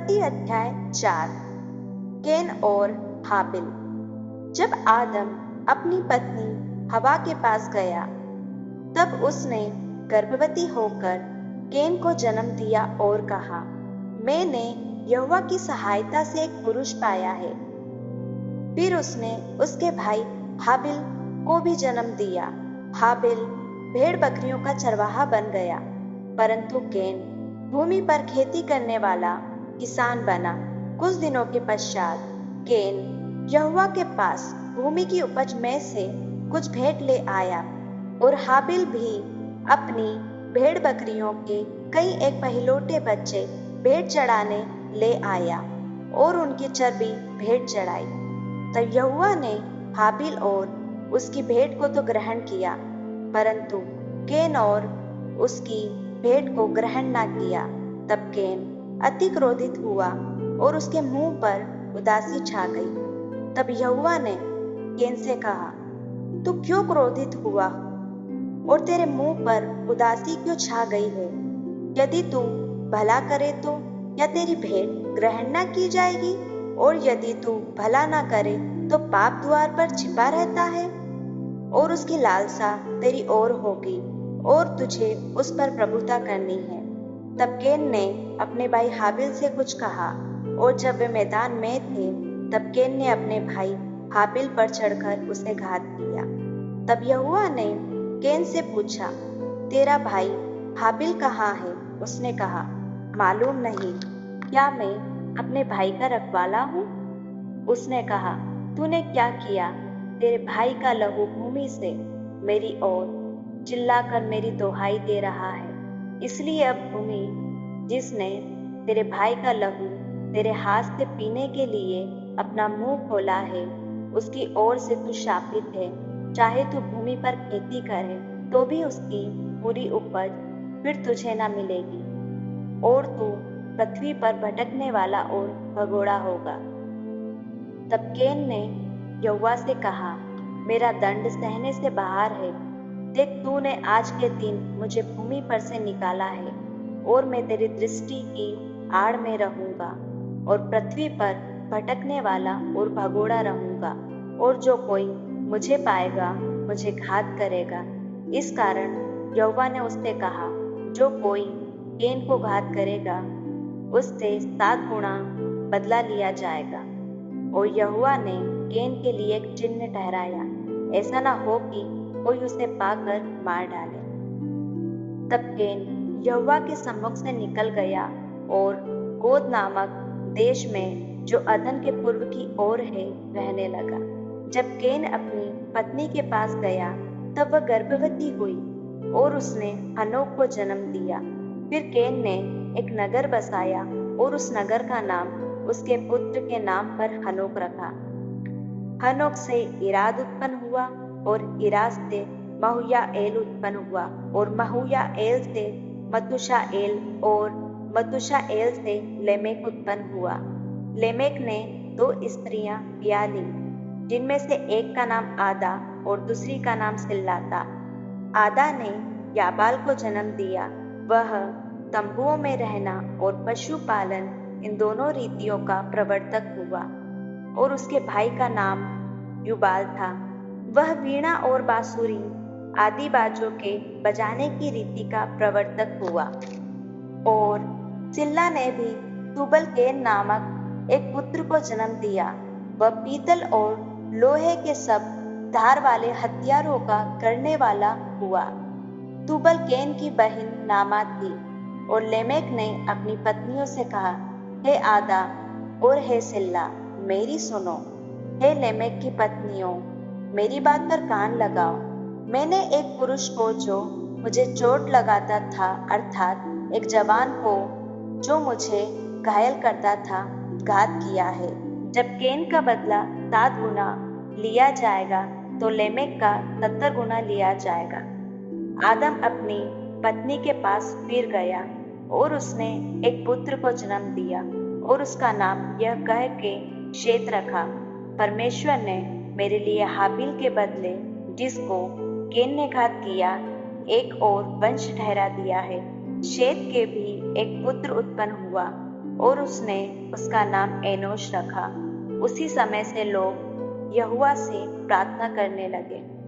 उत्पत्ति अध्याय 4। केन और हाबिल। जब आदम अपनी पत्नी हवा के पास गया, तब उसने गर्भवती होकर केन को जन्म दिया और कहा, मैंने यहोवा की सहायता से एक पुरुष पाया है। फिर उसने उसके भाई हाबिल को भी जन्म दिया। हाबिल भेड़ बकरियों का चरवाहा बन गया, परंतु केन भूमि पर खेती करने वाला किसान बना। कुछ दिनों के पश्चात केन यहोवा के पास भूमि की उपज में से कुछ भेंट ले आया, और हाबिल भी अपनी भेड़ बकरियों के कई एक पहिलौठे बच्चे भेंट चढ़ाने ले आया और उनकी चर्बी भेंट चढ़ाई। तब यहोवा ने हाबिल और उसकी भेंट को तो ग्रहण किया, परंतु केन और उसकी भेंट को ग्रहण न किया। तब केन अति क्रोधित हुआ और उसके मुंह पर उदासी छा गई। तब यहोवा ने केन से कहा, तू क्यों क्रोधित हुआ और तेरे मुंह पर उदासी क्यों छा गई है? यदि तू भला करे तो या तेरी भेंट ग्रहण न की जाएगी, और यदि तू भला न करे तो पाप द्वार पर छिपा रहता है और उसकी लालसा तेरी ओर होगी और तुझे उस पर प्रभुता करनी है। तब केन ने अपने भाई हाबिल से कुछ कहा, और जब वे मैदान में थे, तब केन ने अपने भाई हाबिल पर चढ़कर उसे घात किया। तब यहोवा ने केन से पूछा, तेरा भाई हाबिल कहाँ है? उसने कहा, मालूम नहीं, क्या मैं अपने भाई का रखवाला हूँ? उसने कहा, तूने क्या किया? तेरे भाई का लहू भूमि से मेरी ओर चिल्लाकर मेरी दोहाई दे रहा है। इसलिए अब भूमि जिसने तेरे भाई का लहू तेरे हाथ से पीने के लिए अपना मुंह खोला है, उसकी ओर से तू शापित है। चाहे तू भूमि पर खेती करे तो भी उसकी पूरी उपज फिर तुझे न मिलेगी, और तू पृथ्वी पर भटकने वाला और भगोड़ा होगा। तब केन ने यहोवा से कहा, मेरा दंड सहने से बाहर है। देख, तूने आज के दिन मुझे भूमि पर से निकाला है, और मैं तेरी दृष्टि की आड़ में रहूंगा और पृथ्वी पर भटकने वाला और भगोड़ा रहूंगा, और जो कोई मुझे पाएगा मुझे घात करेगा। इस कारण यहोवा ने उससे कहा, जो कोई केन को घात करेगा उससे 7 गुना बदला लिया जाएगा। और यहोवा ने केन के लिए एक चिन्ह ठहराया, ऐसा न हो कि कोई उसे पाकर मार डाले। तब केन यहोवा के सम्मुख से निकल गया और गोद नामक देश में, जो अदन के पूर्व की ओर है, रहने लगा। जब केन अपनी पत्नी के पास गया, तब वह गर्भवती हुई और उसने हनोक को जन्म दिया। फिर केन ने एक नगर बसाया और उस नगर का नाम उसके पुत्र के नाम पर हनोक रखा। हनोक से इराद उत्पन्न हुआ, और इराद से महूयाएल उत्पन्न हुआ, और महूयाएल से मतूशाएल, और मतूशाएल से लेमेक उत्पन्न हुआ। लेमेक ने 2 स्त्रियां ब्याह ली, जिनमें से एक का नाम आदा और दूसरी का नाम सिल्ला था। आदा ने याबाल को जन्म दिया। वह तंबुओं में रहना और पशुपालन, इन दोनों रीतियों का प्रवर्तक हुआ, और उसके भाई का नाम युबाल था। वह वीणा और बांसुरी आदि बाजों के बजाने की रीति का प्रवर्तक हुआ। और सिल्ला ने भी तुबल केन नामक एक पुत्र को जन्म दिया। वह पीतल और लोहे के सब धार वाले हथियारों का करने वाला हुआ। तुबल केन की बहन नामा थी। और लेमेक ने अपनी पत्नियों से कहा, हे आदा और हे सिल्ला, मेरी सुनो। हे लेमेक की पत्नियों, मेरी बात पर कान लगाओ। मैंने एक पुरुष को जो मुझे चोट लगाता था, अर्थात एक जवान को जो मुझे घायल करता था, घात किया है। जब केन का बदला 7 गुना लिया जाएगा, तो लेमेक का 70 गुना लिया जाएगा। आदम अपनी पत्नी के पास फिर गया, और उसने एक पुत्र को जन्म दिया, और उसका नाम यह कह के शेत रखा, परमेश्वर ने मेरे लिए हाबिल के बदले, जिसको केन ने घात किया, एक और वंश ठहरा दिया है। शेत के भी एक पुत्र उत्पन्न हुआ, और उसने उसका नाम एनोश रखा। उसी समय से लोग यहोवा से प्रार्थना करने लगे।